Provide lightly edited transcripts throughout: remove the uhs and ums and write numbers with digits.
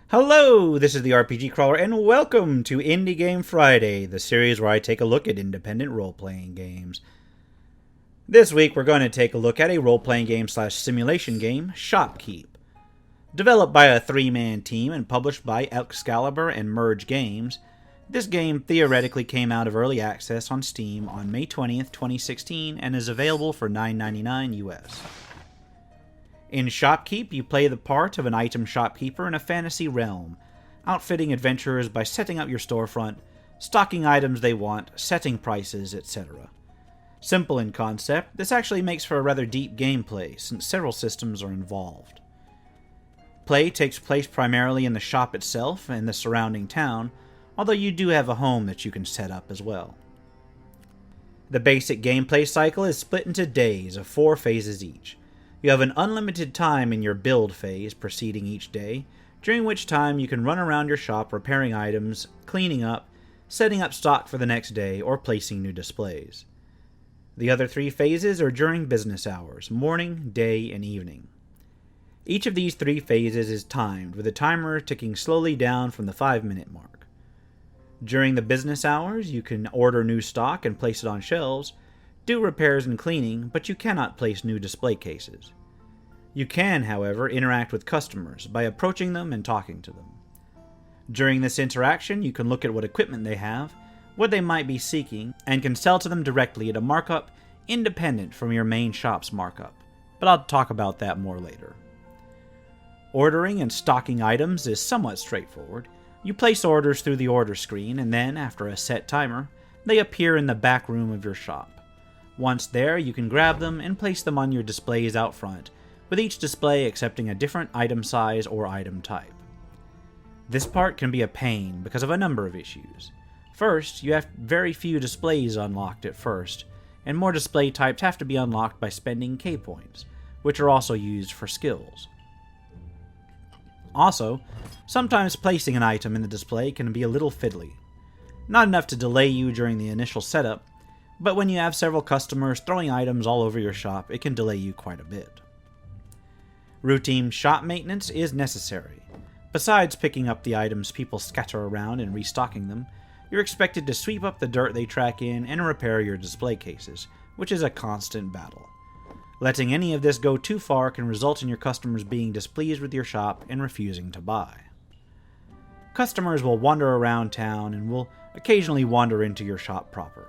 Hello, this is the RPG Crawler, and welcome to Indie Game Friday, the series where I take a look at independent role-playing games. This week we're going to take a look at a role-playing game / simulation game, Shopkeep. Developed by a 3-man team and published by Excalibur and Merge Games, this game theoretically came out of early access on Steam on May 20th, 2016, and is available for $9.99 US. In Shopkeep, you play the part of an item shopkeeper in a fantasy realm, outfitting adventurers by setting up your storefront, stocking items they want, setting prices, etc. Simple in concept, this actually makes for a rather deep gameplay, since several systems are involved. Play takes place primarily in the shop itself and the surrounding town, although you do have a home that you can set up as well. The basic gameplay cycle is split into days of 4 phases each. You have an unlimited time in your build phase preceding each day, during which time you can run around your shop repairing items, cleaning up, setting up stock for the next day, or placing new displays. The other 3 phases are during business hours, morning, day, and evening. Each of these 3 phases is timed, with a timer ticking slowly down from the 5-minute mark. During the business hours, you can order new stock and place it on shelves, do repairs and cleaning, but you cannot place new display cases. You can, however, interact with customers by approaching them and talking to them. During this interaction, you can look at what equipment they have, what they might be seeking, and can sell to them directly at a markup independent from your main shop's markup, but I'll talk about that more later. Ordering and stocking items is somewhat straightforward. You place orders through the order screen, and then, after a set timer, they appear in the back room of your shop. Once there, you can grab them and place them on your displays out front, with each display accepting a different item size or item type. This part can be a pain because of a number of issues. First, you have very few displays unlocked at first, and more display types have to be unlocked by spending K points, which are also used for skills. Also, sometimes placing an item in the display can be a little fiddly. Not enough to delay you during the initial setup, but when you have several customers throwing items all over your shop, it can delay you quite a bit. Routine shop maintenance is necessary. Besides picking up the items people scatter around and restocking them, you're expected to sweep up the dirt they track in and repair your display cases, which is a constant battle. Letting any of this go too far can result in your customers being displeased with your shop and refusing to buy. Customers will wander around town and will occasionally wander into your shop proper.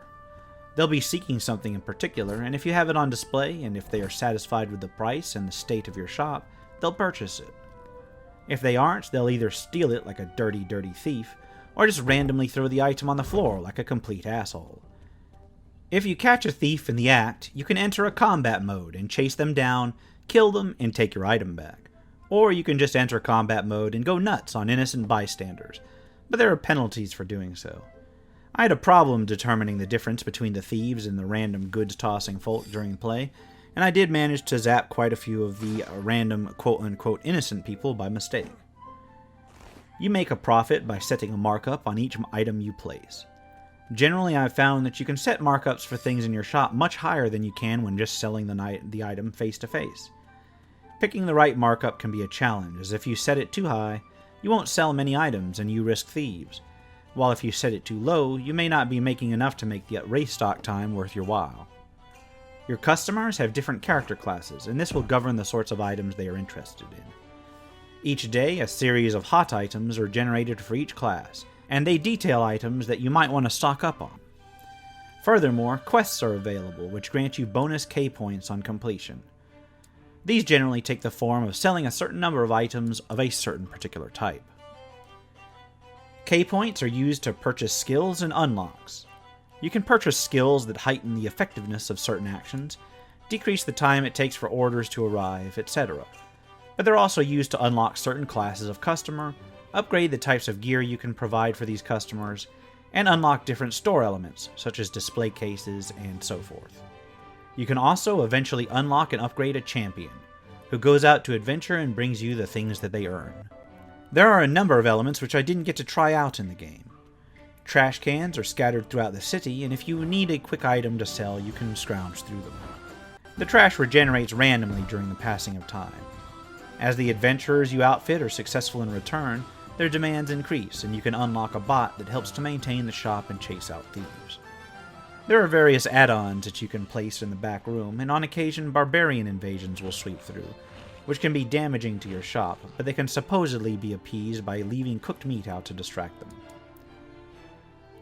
They'll be seeking something in particular, and if you have it on display, and if they are satisfied with the price and the state of your shop, they'll purchase it. If they aren't, they'll either steal it like a dirty thief, or just randomly throw the item on the floor like a complete asshole. If you catch a thief in the act, you can enter a combat mode and chase them down, kill them, and take your item back. Or you can just enter combat mode and go nuts on innocent bystanders, but there are penalties for doing so. I had a problem determining the difference between the thieves and the random goods-tossing folk during play, and I did manage to zap quite a few of the random quote-unquote innocent people by mistake. You make a profit by setting a markup on each item you place. Generally, I've found that you can set markups for things in your shop much higher than you can when just selling the item face-to-face. Picking the right markup can be a challenge, as if you set it too high, you won't sell many items and you risk thieves, while if you set it too low, you may not be making enough to make the restock time worth your while. Your customers have different character classes, and this will govern the sorts of items they are interested in. Each day, a series of hot items are generated for each class, and they detail items that you might want to stock up on. Furthermore, quests are available, which grant you bonus K points on completion. These generally take the form of selling a certain number of items of a certain particular type. K points are used to purchase skills and unlocks. You can purchase skills that heighten the effectiveness of certain actions, decrease the time it takes for orders to arrive, etc. But they're also used to unlock certain classes of customer, upgrade the types of gear you can provide for these customers, and unlock different store elements, such as display cases and so forth. You can also eventually unlock and upgrade a champion, who goes out to adventure and brings you the things that they earn. There are a number of elements which I didn't get to try out in the game. Trash cans are scattered throughout the city, and if you need a quick item to sell, you can scrounge through them. The trash regenerates randomly during the passing of time. As the adventurers you outfit are successful in return, their demands increase, and you can unlock a bot that helps to maintain the shop and chase out thieves. There are various add-ons that you can place in the back room, and on occasion barbarian invasions will sweep through, which can be damaging to your shop, but they can supposedly be appeased by leaving cooked meat out to distract them.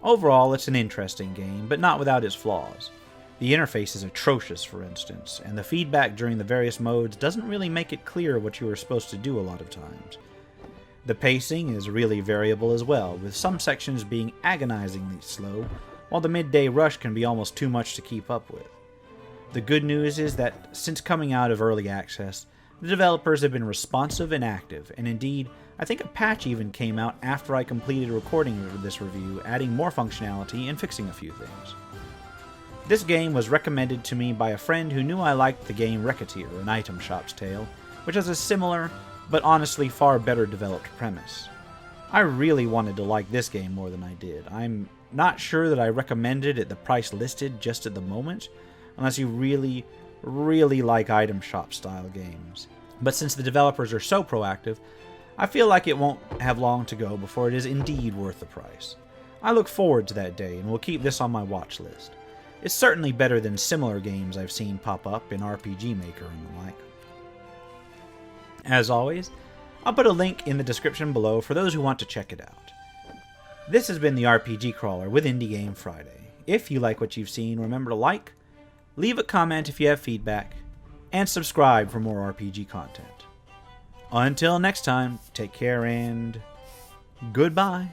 Overall, it's an interesting game, but not without its flaws. The interface is atrocious, for instance, and the feedback during the various modes doesn't really make it clear what you are supposed to do a lot of times. The pacing is really variable as well, with some sections being agonizingly slow, while the midday rush can be almost too much to keep up with. The good news is that since coming out of early access, the developers have been responsive and active, and indeed, I think a patch even came out after I completed recording this review, adding more functionality and fixing a few things. This game was recommended to me by a friend who knew I liked the game Racketeer, an item shop's tale, which has a similar, but honestly far better developed premise. I really wanted to like this game more than I did. I'm not sure that I recommend it at the price listed just at the moment, unless you really like item shop style games. But since the developers are so proactive, I feel like it won't have long to go before it is indeed worth the price. I look forward to that day and will keep this on my watch list. It's certainly better than similar games I've seen pop up in RPG Maker and the like. As always, I'll put a link in the description below for those who want to check it out. This has been the RPG Crawler with Indie Game Friday. If you like what you've seen, remember to like, leave a comment if you have feedback, and subscribe for more RPG content. Until next time, take care and goodbye.